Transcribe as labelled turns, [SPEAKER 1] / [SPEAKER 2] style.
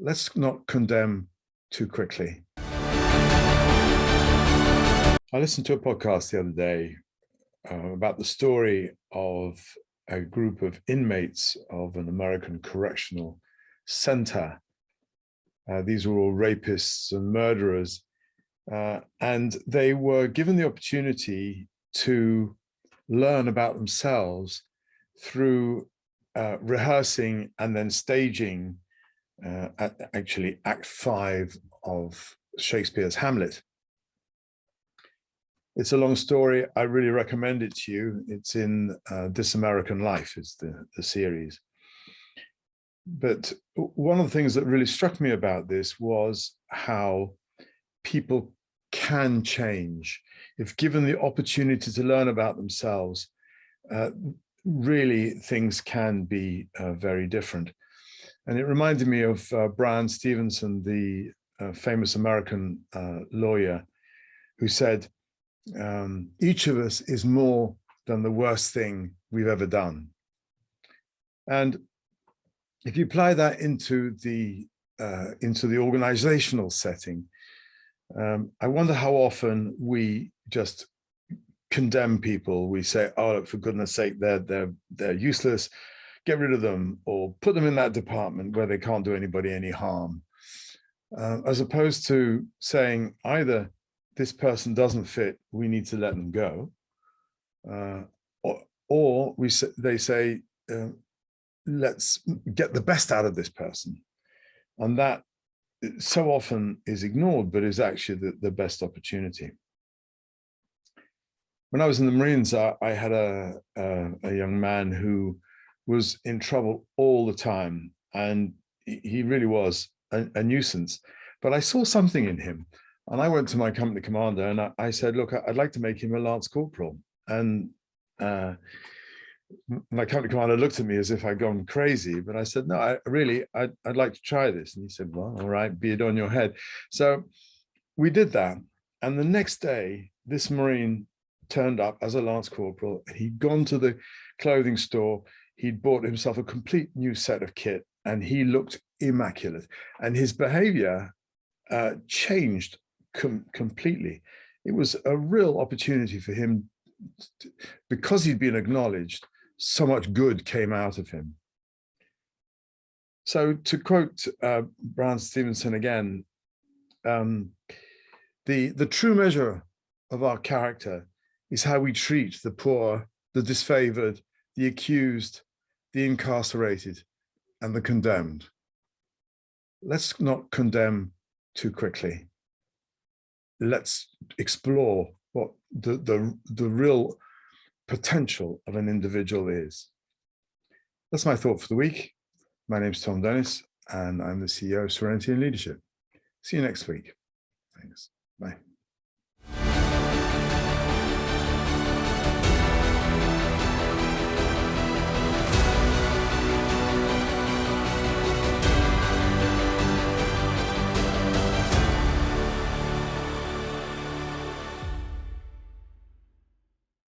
[SPEAKER 1] let's not condemn too quickly. I listened to a podcast the other day about the story of a group of inmates of an American correctional center. These were all rapists and murderers, and they were given the opportunity to learn about themselves through rehearsing and then staging actually Act 5 of Shakespeare's Hamlet. It's a long story. I really recommend it to you. It's in This American Life is the series. But one of the things that really struck me about this was how people can change if given the opportunity to learn about themselves. Really, things can be very different. And it reminded me of Bryan Stevenson, the famous American lawyer, who said, each of us is more than the worst thing we've ever done. And if you apply that into the organizational setting, I wonder how often we just condemn people. We say, oh, for goodness sake, they're useless, get rid of them, or put them in that department where they can't do anybody any harm, as opposed to saying either this person doesn't fit, we need to let them go, or they say, let's get the best out of this person. And that so often is ignored, but is actually the best opportunity. When I was in the Marines, I had a young man who was in trouble all the time, and he really was a nuisance. But I saw something in him, and I went to my company commander and I said, look, I'd like to make him a Lance Corporal. And my company commander looked at me as if I'd gone crazy, but I said, no, I'd like to try this. And he said, well, all right, be it on your head. So we did that. And the next day, this Marine turned up as a Lance Corporal. He'd gone to the clothing store. He'd bought himself a complete new set of kit, and he looked immaculate. And his behavior changed completely. It was a real opportunity for him, because he'd been acknowledged, so much good came out of him. So to quote Bryan Stevenson again, the true measure of our character is how we treat the poor, the disfavored, the accused, the incarcerated, and the condemned. Let's not condemn too quickly. Let's explore what the real potential of an individual is. That's my thought for the week. My name is Thom, and I'm the CEO of Serenity and Leadership. See you next week. Thanks. Bye.